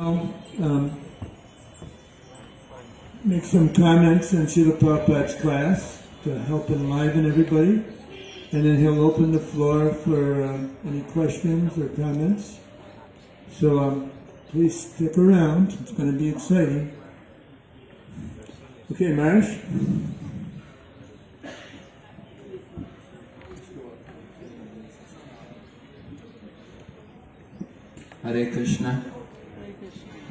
Make some comments on Srila Prabhupada's class to help enliven everybody, and then he'll open the floor for any questions or comments. So please stick around, it's going to be exciting. Okay, Maharaj? Hare Krishna.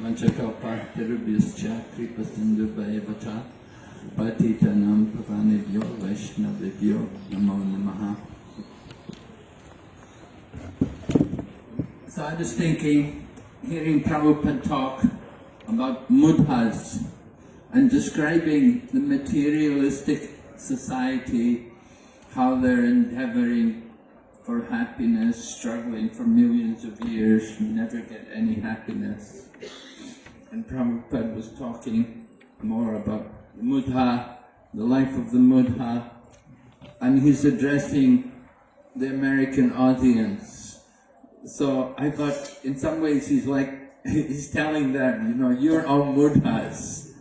Vanchakalpatarubhyascha kripasindubhayavacha patitanam pavanebhyo vaishnavibhyo namo namaha. So I was thinking, hearing Prabhupada talk about mudhas and describing the materialistic society, how they're endeavoring for happiness, struggling for millions of years, never get any happiness. And Prabhupada was talking more about mudha, the life of the mudha, and he's addressing the American audience. So I thought, in some ways he's telling them, you're all mudhas,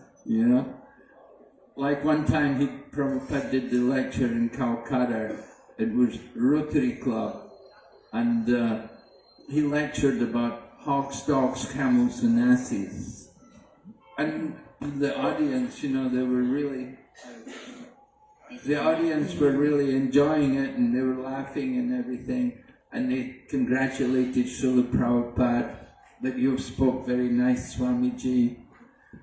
Like one time Prabhupada did the lecture in Calcutta. It was Rotary Club, and he lectured about hogs, dogs, camels and asses. And the audience, the audience were really enjoying it, and they were laughing and everything, and they congratulated Srila Prabhupada that you spoke very nice, Swamiji.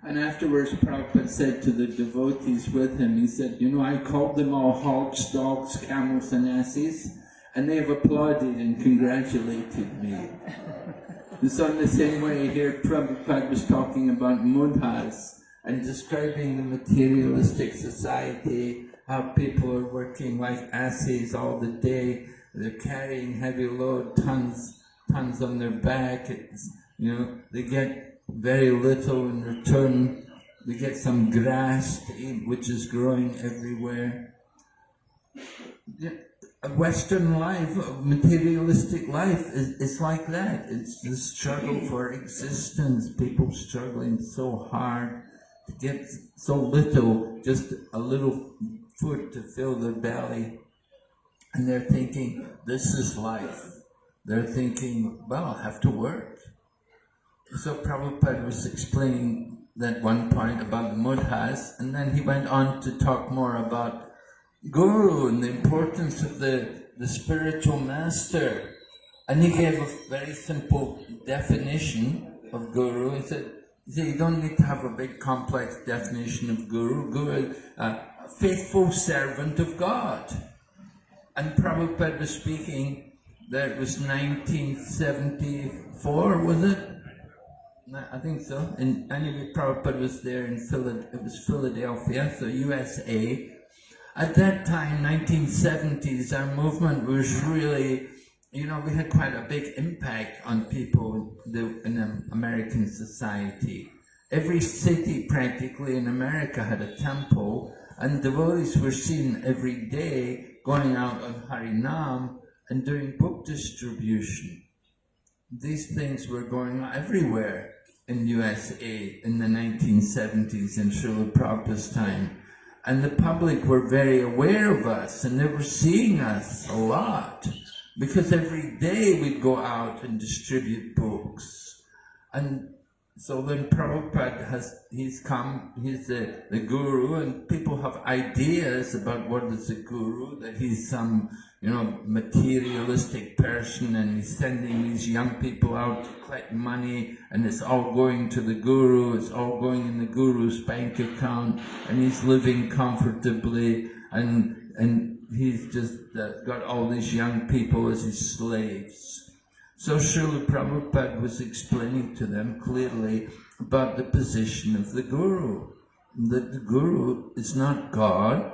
And afterwards Prabhupada said to the devotees with him, he said, I called them all hogs, dogs, camels and asses, and they've applauded and congratulated me. And so in the same way here, Prabhupada was talking about mudhas and describing the materialistic society, how people are working like asses all the day, they're carrying heavy load, tons on their back, they get very little in return. They get some grass to eat, which is growing everywhere. A Western life, a materialistic life, is like that. It's the struggle for existence. People struggling so hard to get so little, just a little food to fill their belly. And they're thinking, this is life. They're thinking, well, I'll have to work. So Prabhupada was explaining that one point about the mudhas, and then he went on to talk more about Guru and the importance of the spiritual master. And he gave a very simple definition of Guru. He said you don't need to have a big complex definition of Guru. Guru is a faithful servant of God. And Prabhupada was speaking, that it was 1974, was it? I think so. And anyway, Prabhupada was there in Philadelphia, so USA. At that time, 1970s, our movement was really, we had quite a big impact on people in American society. Every city practically in America had a temple, and devotees were seen every day going out on Harinam and doing book distribution. These things were going on everywhere in USA in the 1970s in Srila Prabhupada's time. And the public were very aware of us, and they were seeing us a lot, because every day we'd go out and distribute books. And so then Prabhupada he's the guru, and people have ideas about what is a guru, that he's some, materialistic person, and he's sending these young people out to collect money, and it's all going to the guru, it's all going in the guru's bank account, and he's living comfortably, and he's just got all these young people as his slaves. So Srila Prabhupada was explaining to them clearly about the position of the Guru, that the Guru is not God,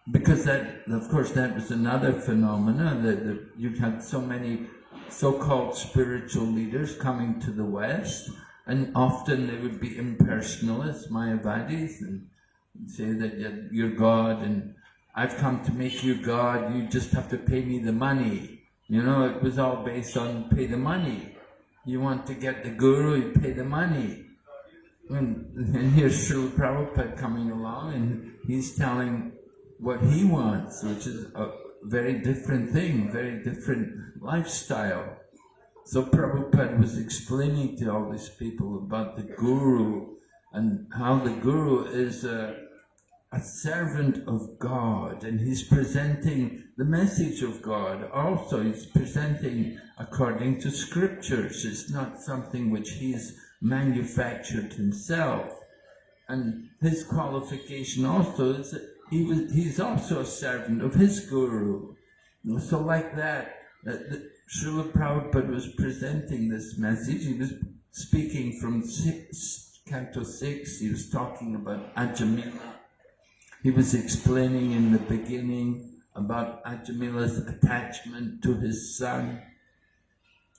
because that was another phenomena, that you had so many so-called spiritual leaders coming to the West, and often they would be impersonalists, Mayavadis, and say that you're God, and I've come to make you God, you just have to pay me the money. It was all based on pay the money. you want to get the guru, you pay the money. And here's Srila Prabhupada coming along and he's telling what he wants, which is a very different thing, very different lifestyle. So Prabhupada was explaining to all these people about the guru and how the guru is a servant of God, and he's presenting the message of God. Also, he's presenting according to scriptures. It's not something which he's manufactured himself. And his qualification also is that he's also a servant of his guru. So like that, Srila Prabhupada was presenting this message. He was speaking from Canto 6, he was talking about Ajamila. He was explaining in the beginning about Ajamila's attachment to his son.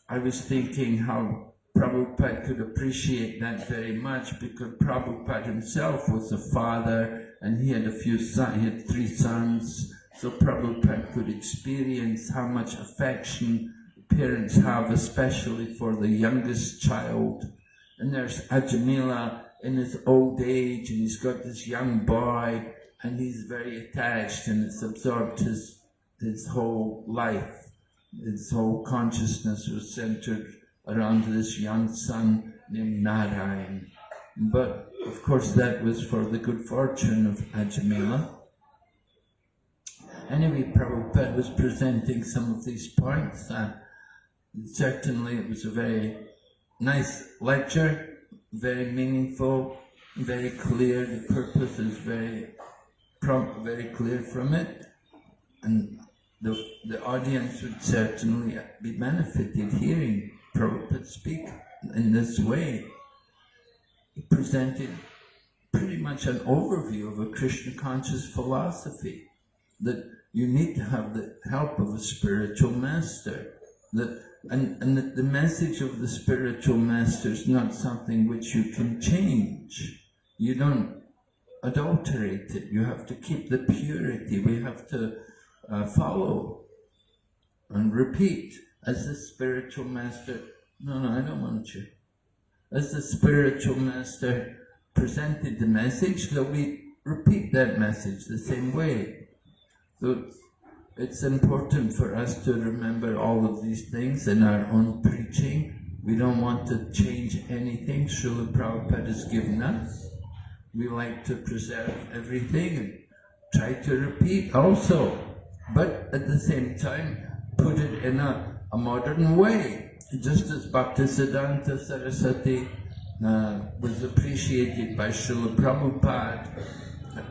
I was thinking how Prabhupada could appreciate that very much, because Prabhupada himself was a father and he had a few sons, he had 3 sons. So Prabhupada could experience how much affection parents have, especially for the youngest child. And there's Ajamila in his old age, and he's got this young boy, and he's very attached, and it's absorbed his whole life. His whole consciousness was centered around this young son named Narayan. But of course that was for the good fortune of Ajamila. Anyway, Prabhupada was presenting some of these points. Certainly it was a very nice lecture, very meaningful, very clear. The purpose is very clear from it, and the audience would certainly be benefited hearing Prabhupada speak in this way. He presented pretty much an overview of a Krishna conscious philosophy, that you need to have the help of a spiritual master. And the message of the spiritual master is not something which you can change. You don't adulterate it. You have to keep the purity. We have to follow and repeat as the spiritual master. No, I don't want you. As the spiritual master presented the message, so we repeat that message the same way. So it's important for us to remember all of these things in our own preaching. We don't want to change anything Srila Prabhupada has given us. We like to preserve everything and try to repeat also, but at the same time put it in a modern way. Just as Bhaktisiddhanta Saraswati was appreciated by Srila Prabhupada.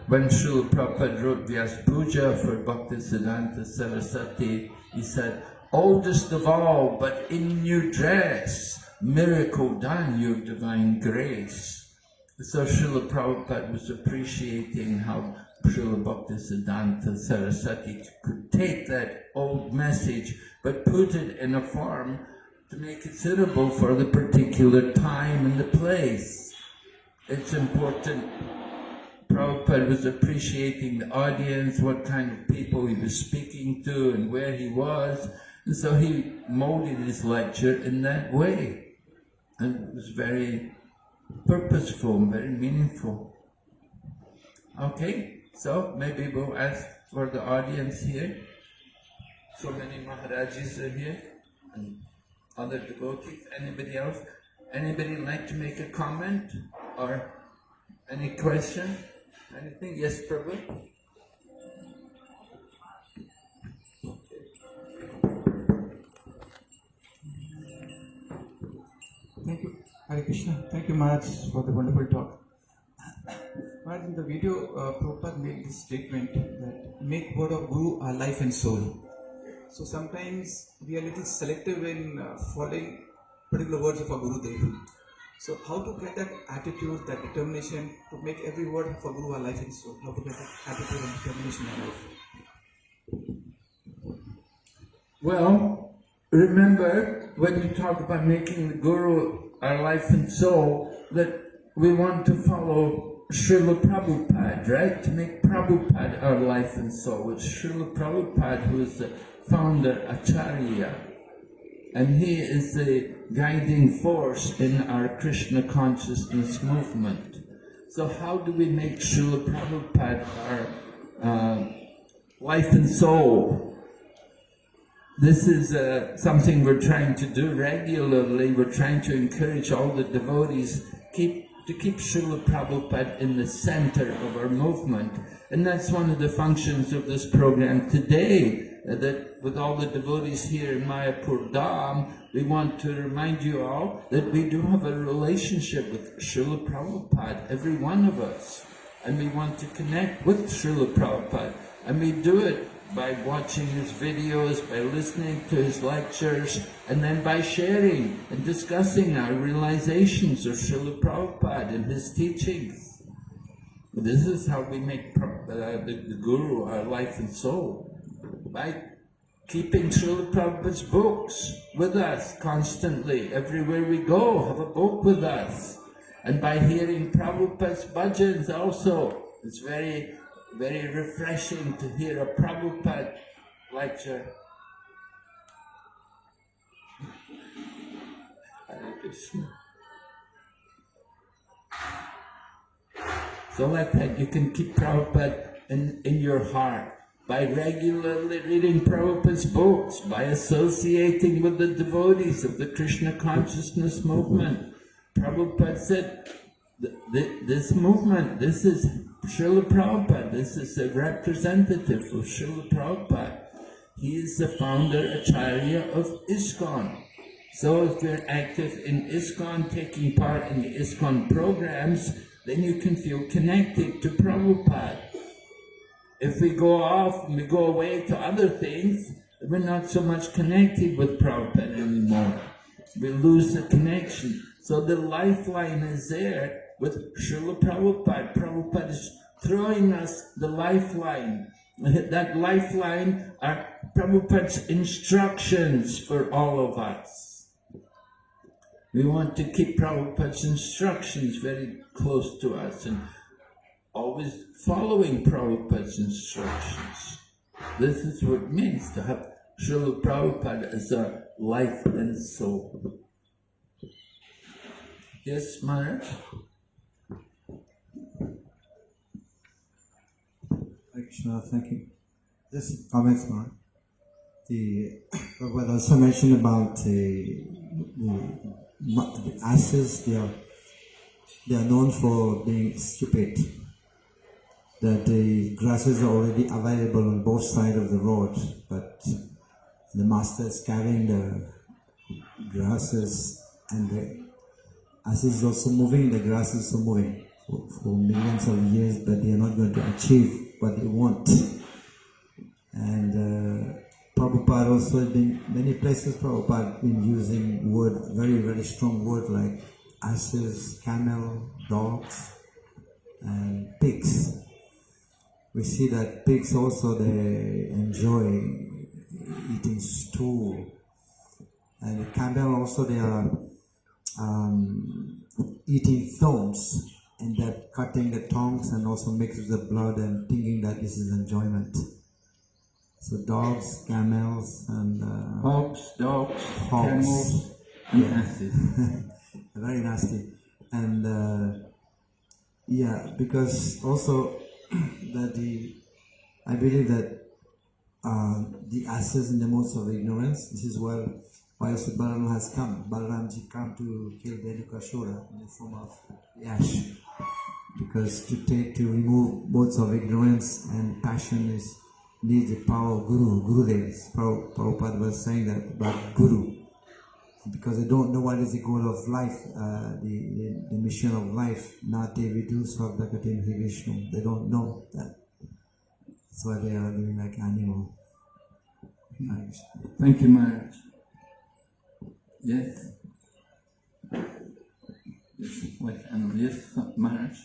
When Srila Prabhupada wrote Vyas Puja for Bhaktisiddhanta Saraswati, he said, "Oldest of all, but in new dress, miracle done, your divine grace." So Srila Prabhupada was appreciating how Srila Bhaktisiddhanta Saraswati could take that old message but put it in a form to make it suitable for the particular time and the place. It's important. Prabhupada was appreciating the audience, what kind of people he was speaking to and where he was, and so he molded his lecture in that way. And it was very purposeful and very meaningful. Okay, so maybe we'll ask for the audience here. So many Maharajis are here and other devotees. Anybody else? Anybody like to make a comment or any question? Anything? Yes, Prabhu? Thank you, Hare Krishna. Thank you, Maharaj, for the wonderful talk. Maharaj, in the video, Prabhupada made this statement that make word of Guru our life and soul. So sometimes we are a little selective in following particular words of our Guru Dev. So how to get that attitude, that determination to make every word of our Guru our life and soul? How to get that attitude and determination in life? Well, remember when you talk about making the Guru our life and soul, that we want to follow Srila Prabhupada, right? To make Prabhupada our life and soul. It's Srila Prabhupada who is the founder Acharya. and he is the guiding force in our Krishna consciousness movement. So how do we make Srila Prabhupada our life and soul? This is something we're trying to do regularly. We're trying to encourage all the devotees to keep Srila Prabhupada in the center of our movement. And that's one of the functions of this program today, that with all the devotees here in Mayapur Dham, we want to remind you all that we do have a relationship with Srila Prabhupada, every one of us. And we want to connect with Srila Prabhupada. And we do it by watching his videos, by listening to his lectures, and then by sharing and discussing our realizations of Srila Prabhupada and his teachings. This is how we make the Guru our life and soul, by keeping Srila Prabhupada's books with us constantly. Everywhere we go, have a book with us. And by hearing Prabhupada's bhajans also. It's very refreshing to hear a Prabhupada lecture. Hare Krishna. So like that, you can keep Prabhupada in your heart by regularly reading Prabhupada's books, by associating with the devotees of the Krishna consciousness movement. Prabhupada said, this movement, this is Srila Prabhupada, this is a representative of Srila Prabhupada. He is the founder, Acharya of ISKCON. So if you're active in ISKCON, taking part in the ISKCON programs, then you can feel connected to Prabhupada. If we go off and we go away to other things, we're not so much connected with Prabhupada anymore. We lose the connection. So the lifeline is there with Srila Prabhupada. Prabhupada is throwing us the lifeline. That lifeline are Prabhupada's instructions for all of us. We want to keep Prabhupada's instructions very close to us and always following Prabhupada's instructions. This is what it means to have Srila Prabhupada as our life and soul. Yes, Maharaj? Krishna, thank you. Just comments, Maharaj. Prabhupada also mentioned about the ashes. They are known for being stupid. That the grasses are already available on both sides of the road, but the master is carrying the grasses, and the ashes is also moving. The grass is also moving for millions of years, but they are not going to achieve what they want. And Prabhupada also has been, many places Prabhupada been using word, very, very strong word like asses, camel, dogs, and pigs. We see that pigs also, they enjoy eating stool. And the camel also, they are eating thorns, and they're cutting the tongues and also mix with the blood and thinking that this is enjoyment. So dogs, camels, and Hogs, dogs, hogs. camels, and asses. Very nasty. And yeah, because also that I believe that the asses in the modes of ignorance, this is why also Balaram has come. Balaramji come to kill Venukashura in the form of Yash. Because to remove modes of ignorance and passion needs the power of Guru, Gurudevs. Prabhupada was saying that about Guru. Because they don't know what is the goal of life, the mission of life. Nate vidu svabhagatim hi Vishnu. They don't know that. That's why they are living like animals. Thank you, Maharaj. Yes? Yes, Maharaj?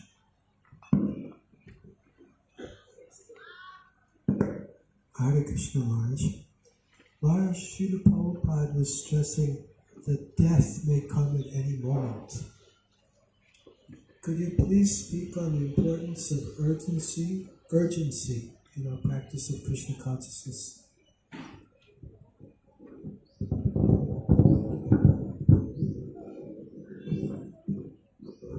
Hare Krishna Maharaj. Maharaj, Srila Prabhupada was stressing that death may come at any moment. Could you please speak on the importance of urgency in our practice of Krishna consciousness?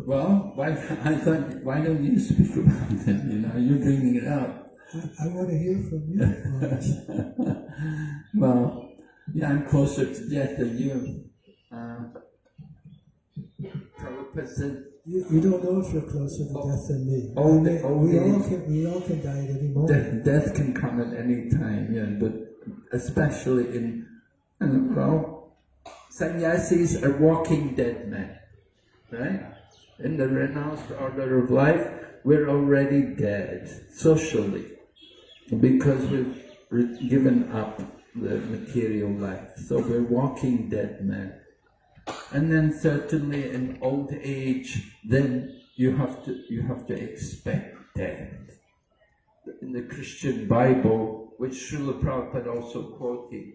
Well, I thought, why don't you speak about it? You know, you're bringing it up. I want to hear from you, Maharaj. Well, yeah, I'm closer to death than you. Prabhupada said, You don't know if you're closer to death than me. We all can die at any moment. death can come at any time, yeah, but especially in, sannyasis are walking dead men, right? In the renounced order of life, we're already dead, socially, because we've given up the material life. So we're walking dead men. And then certainly in old age, then you have to expect death. In the Christian Bible, which Srila Prabhupada also quoted,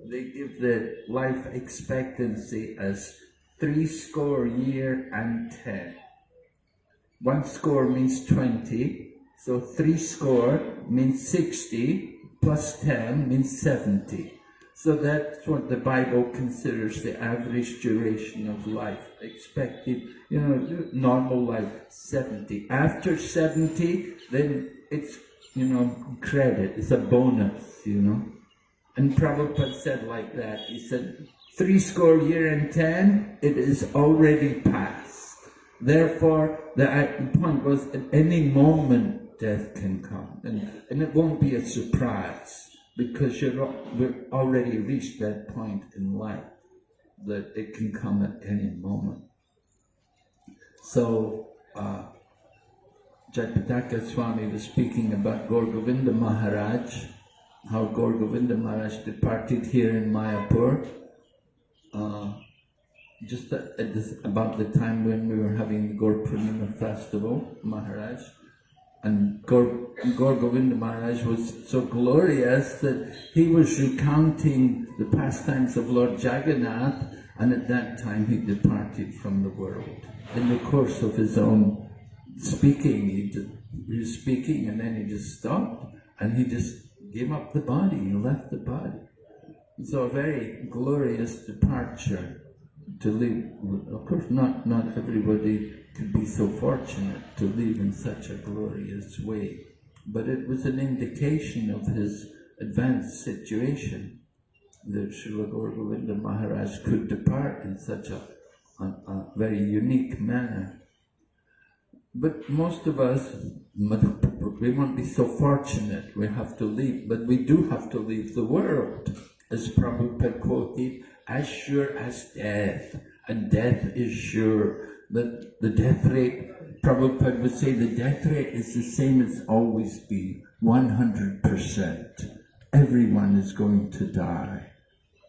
they give the life expectancy as 70 years and 10. 1 means 20, so 70 means 60, plus 10 means 70. So that's what the Bible considers the average duration of life, expected, normal life, 70. After 70, then it's, credit, it's a bonus, And Prabhupada said like that, he said, 70 years and 10, it is already past. Therefore, the point was, at any moment death can come, and it won't be a surprise. Because we've already reached that point in life that it can come at any moment. So, Jayapataka Swami was speaking about Gaur Govinda Maharaj, how Gaur Govinda Maharaj departed here in Mayapur, just about the time when we were having the Gaur Purnima festival, Maharaj. And Gaur Govinda Maharaj was so glorious that he was recounting the pastimes of Lord Jagannath, and at that time he departed from the world. In the course of his own speaking, he was speaking and then he just stopped and he just gave up the body, he left the body. So a very glorious departure to leave. Of course, not everybody could be so fortunate to live in such a glorious way. But it was an indication of his advanced situation that Srila Gaur Govinda Maharaj could depart in such a very unique manner. But most of us, we won't be so fortunate, we have to leave, but we do have to leave the world. As Prabhupada quoted, as sure as death, and death is sure. But the death rate, Prabhupada would say the death rate is the same as always been, 100%. Everyone is going to die.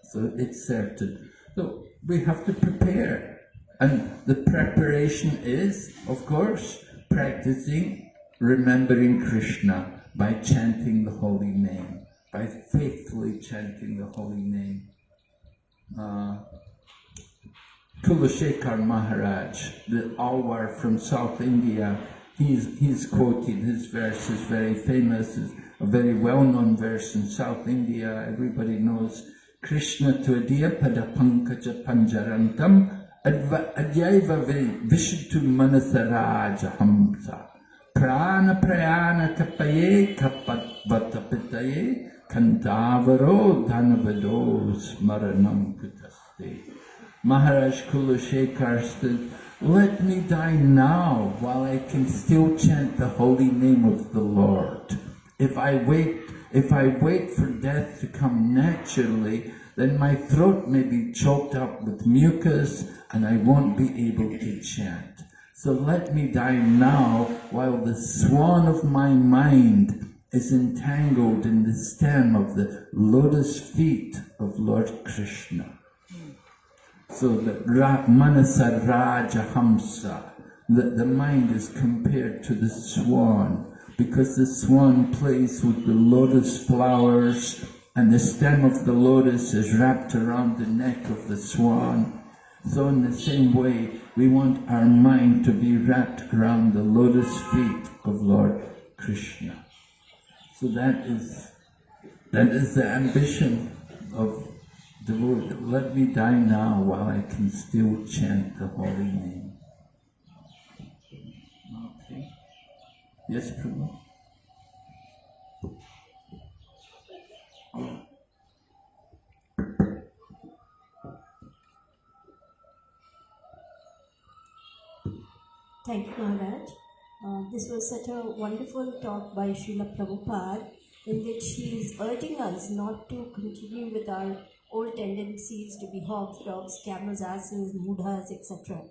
So it's certain. So we have to prepare. And the preparation is, of course, practicing, remembering Krishna by chanting the holy name, by faithfully chanting the holy name. Kulashekar Maharaj, the Alwar from South India, he's quoted, his verse is very famous, is a very well-known verse in South India. Everybody knows Krishna Tvadiya Pada Pankaja Panjarantam Adyaiva Vishitu Manasaraja Hamsa Prana Prayana Kapaye Kapatvatapitaye Kantavaro Dhanavado Smaranam Kutaste. Maharaj Kulashekar said, let me die now while I can still chant the holy name of the Lord. If I wait for death to come naturally, then my throat may be choked up with mucus and I won't be able to chant. So let me die now while the swan of my mind is entangled in the stem of the lotus feet of Lord Krishna. So the Manasa Raja Hamsa, the mind is compared to the swan, because the swan plays with the lotus flowers and the stem of the lotus is wrapped around the neck of the swan. So in the same way, we want our mind to be wrapped around the lotus feet of Lord Krishna. So that is the ambition of the Lord. Let me die now while I can still chant the holy name. Yes, Prabhu. Thank you, Maharaj. This was such a wonderful talk by Srila Prabhupada, in which he is urging us not to continue with our old tendencies to be hogs, dogs, camels, asses, mudhas, etc.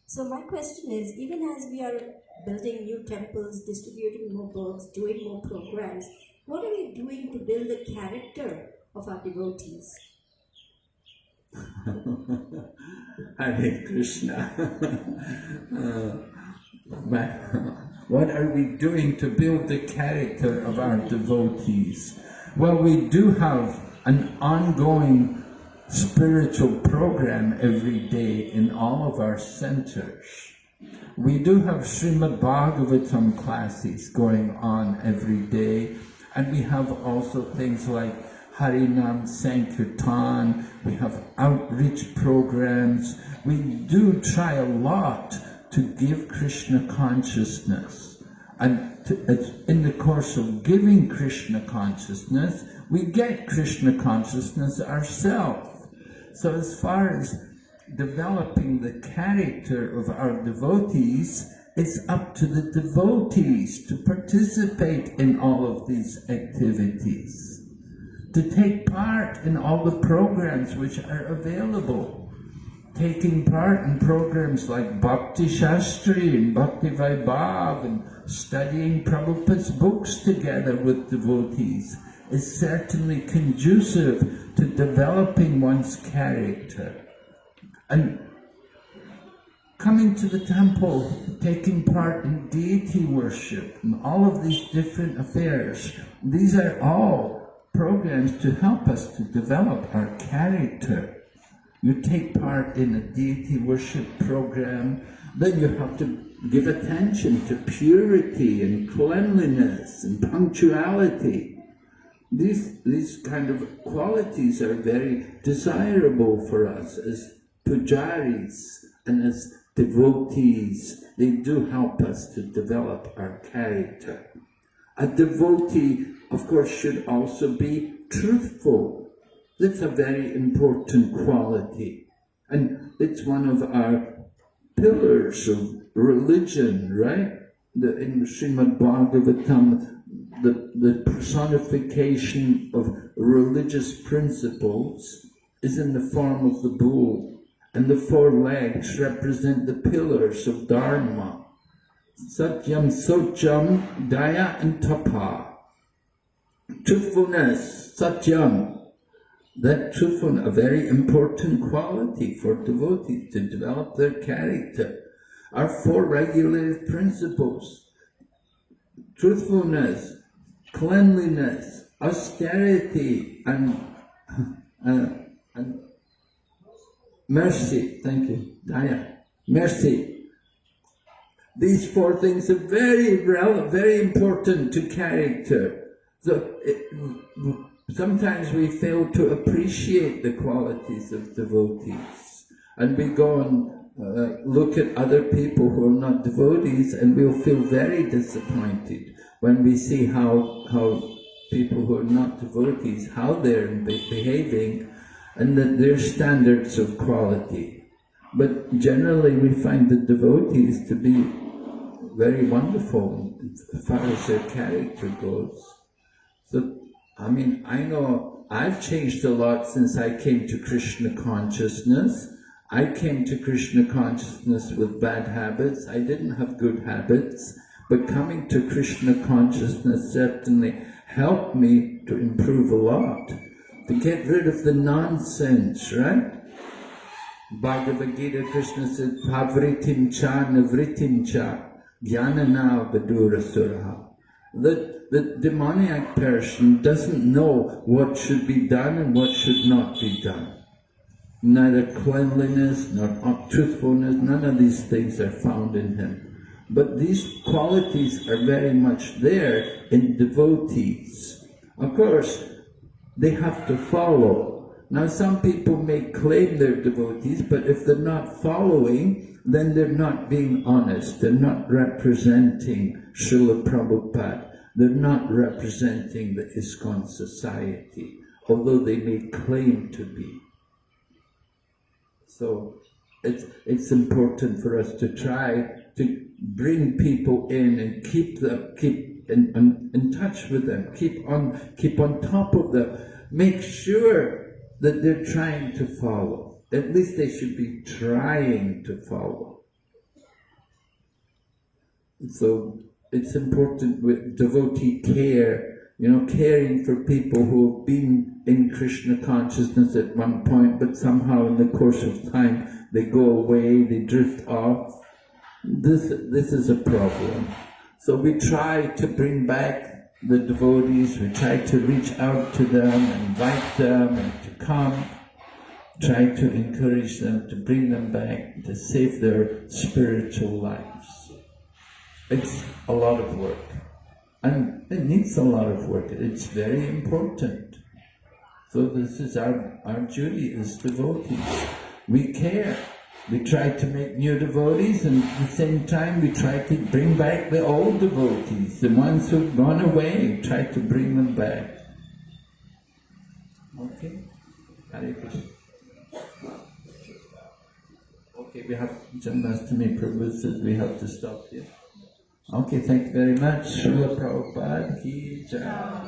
So my question is, even as we are building new temples, distributing more books, doing more programs, what are we doing to build the character of our devotees? Hare Krishna. What are we doing to build the character of our devotees? Well, we do have an ongoing spiritual program every day in all of our centers. We do have Srimad Bhagavatam classes going on every day, and we have also things like Harinam Sankirtan, we have outreach programs. We do try a lot to give Krishna consciousness. And in the course of giving Krishna consciousness, we get Krishna consciousness ourselves. So as far as developing the character of our devotees, it's up to the devotees to participate in all of these activities, to take part in all the programs which are available. Taking part in programs like Bhakti Shastri and Bhakti.V.V. and studying Prabhupada's books together with devotees is certainly conducive to developing one's character. And coming to the temple, taking part in deity worship, and all of these different affairs, these are all programs to help us to develop our character. You take part in a deity worship program, then you have to give attention to purity and cleanliness and punctuality. These kind of qualities are very desirable for us as pujaris and as devotees. They do help us to develop our character. A devotee, of course, should also be truthful. That's a very important quality. And it's one of our pillars of religion, right? In Srimad Bhagavatam, the personification of religious principles is in the form of the bull, and the four legs represent the pillars of Dharma. Satyam, Socham, Daya and Tapa. Truthfulness, Satyam. That truthfulness, a very important quality for devotees to develop their character. Our four regulative principles: truthfulness, cleanliness, austerity, and mercy. Thank you, Daya. Mercy. These four things are very important to character. So sometimes we fail to appreciate the qualities of devotees, and we go and look at other people who are not devotees, and we'll feel very disappointed when we see how people who are not devotees, how they're behaving, and that their standards of quality. But generally we find the devotees to be very wonderful as far as their character goes. So, I mean, I know I've changed a lot since I came to Krishna consciousness. I came to Krishna consciousness with bad habits. I didn't have good habits, but coming to Krishna consciousness certainly helped me to improve a lot, to get rid of the nonsense, right? Bhagavad Gita, Krishna said, Pavritim cha navritim cha jnanana vadura suraha. The demoniac person doesn't know what should be done and what should not be done. Neither cleanliness nor truthfulness, none of these things are found in him. But these qualities are very much there in devotees. Of course, they have to follow. Now some people may claim they're devotees, but if they're not following, then they're not being honest. They're not representing Srila Prabhupada. They're not representing the ISKCON society, although they may claim to be. So it's important for us to try to bring people in and keep in touch with them, keep on top of them, make sure that they're trying to follow. At least they should be trying to follow. So it's important with devotee care, caring for people who have been in Krishna consciousness at one point, but somehow in the course of time they go away, they drift off. This is a problem. So we try to bring back the devotees, we try to reach out to them, invite them and to come, try to encourage them, to bring them back, to save their spiritual lives. It's a lot of work, and it needs a lot of work. It's very important. So this is our duty as devotees. We care. We try to make new devotees, and at the same time we try to bring back the old devotees, the ones who've gone away, try to bring them back. Okay? Hare Krishna. Okay, we have Janmashtami Prabhu says we have to stop here. Okay, thank you very much. Srila Prabhupada ki jai.